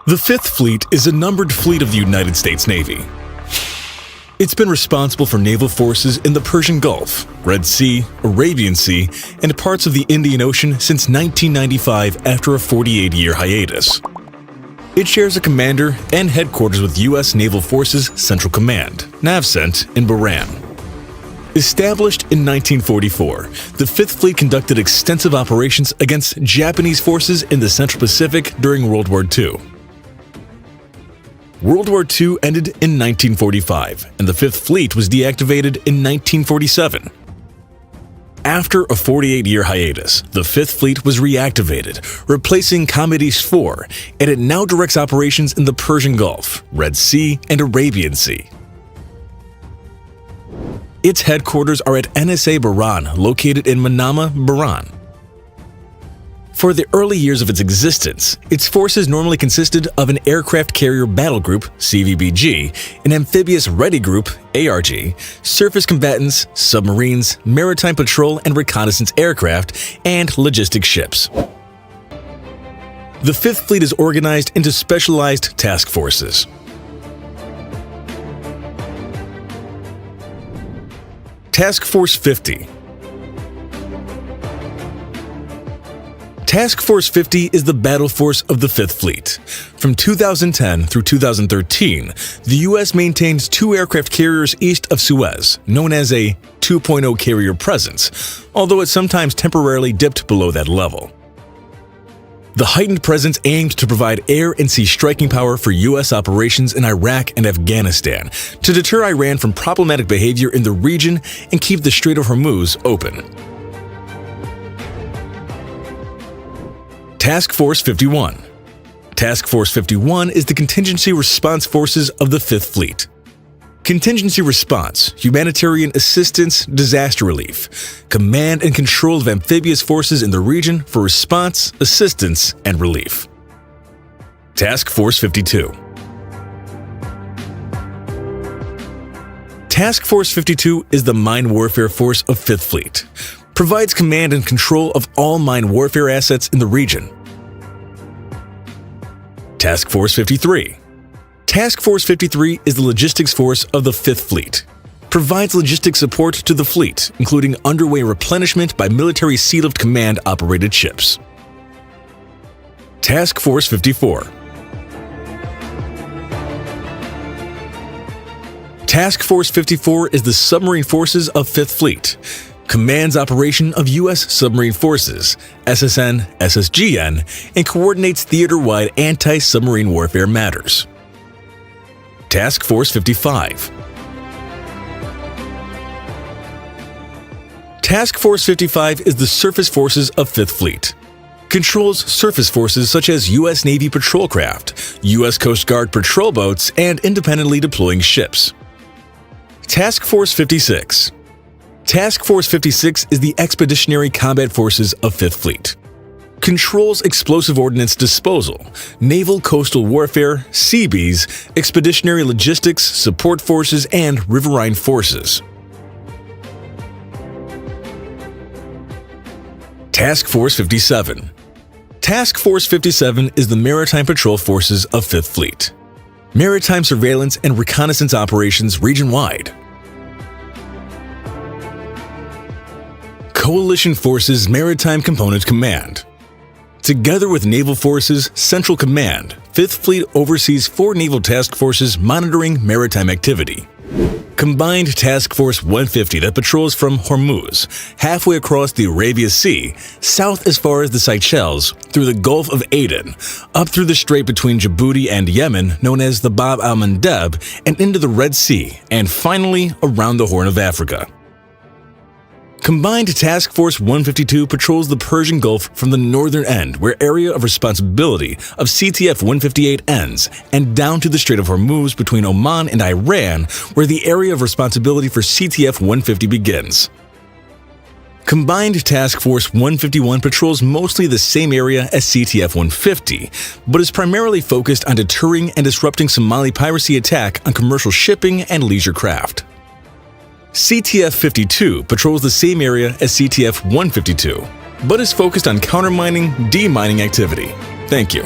The Fifth Fleet is a numbered fleet of the United States Navy. It's been responsible for naval forces in the Persian Gulf, Red Sea, Arabian Sea, and parts of the Indian Ocean since 1995 after a 48-year hiatus. It shares a commander and headquarters with U.S. Naval Forces Central Command, NAVCENT, in Bahrain. Established in 1944, the Fifth Fleet conducted extensive operations against Japanese forces in the Central Pacific during World War II. World War II ended in 1945, and the Fifth Fleet was deactivated in 1947. After a 48-year hiatus, the Fifth Fleet was reactivated, replacing Comet East 4, and it now directs operations in the Persian Gulf, Red Sea, and Arabian Sea. Its headquarters are at NSA Bahrain, located in Manama, Bahrain. For the early years of its existence, its forces normally consisted of an aircraft carrier battle group, CVBG, an amphibious ready group, ARG, surface combatants, submarines, maritime patrol and reconnaissance aircraft, and logistics ships. The Fifth Fleet is organized into specialized task forces. Task Force 50. Task Force 50 is the battle force of the Fifth Fleet. From 2010 through 2013, the U.S. maintains 2 aircraft carriers east of Suez, known as a 2.0 carrier presence, although it sometimes temporarily dipped below that level. The heightened presence aimed to provide air and sea striking power for U.S. operations in Iraq and Afghanistan to deter Iran from problematic behavior in the region and keep the Strait of Hormuz open. Task Force 51. Task Force 51 is the contingency response forces of the Fifth Fleet. Contingency response, humanitarian assistance, disaster relief, command and control of amphibious forces in the region for response, assistance, and relief. Task Force 52. Task Force 52 is the mine warfare force of Fifth Fleet. Provides command and control of all mine warfare assets in the region. Task Force 53. Task Force 53 is the logistics force of the Fifth Fleet. Provides logistics support to the fleet, including underway replenishment by military Sea Lift Command-operated ships. Task Force 54. Task Force 54 is the submarine forces of Fifth Fleet. Commands operation of U.S. submarine forces, SSN, SSGN, and coordinates theater-wide anti-submarine warfare matters. Task Force 55. Task Force 55 is the surface forces of Fifth Fleet. Controls surface forces such as U.S. Navy patrol craft, U.S. Coast Guard patrol boats, and independently deploying ships. Task Force 56. Task Force 56 is the expeditionary combat forces of Fifth Fleet. Controls explosive ordnance disposal, naval coastal warfare, Seabees, expeditionary logistics, support forces, and riverine forces. Task Force 57. Task Force 57 is the maritime patrol forces of Fifth Fleet. Maritime surveillance and reconnaissance operations region-wide. Coalition Forces Maritime Component Command. Together with Naval Forces Central Command, Fifth Fleet oversees 4 naval task forces monitoring maritime activity. Combined Task Force 150 that patrols from Hormuz, halfway across the Arabian Sea, south as far as the Seychelles, through the Gulf of Aden, up through the strait between Djibouti and Yemen, known as the Bab al-Mandeb, and into the Red Sea, and finally around the Horn of Africa. Combined Task Force 152 patrols the Persian Gulf from the northern end, where area of responsibility of CTF 158 ends, and down to the Strait of Hormuz between Oman and Iran, where the area of responsibility for CTF 150 begins. Combined Task Force 151 patrols mostly the same area as CTF 150, but is primarily focused on deterring and disrupting Somali piracy attack on commercial shipping and leisure craft. CTF 52 patrols the same area as CTF 152, but is focused on countermining, demining activity. Thank you.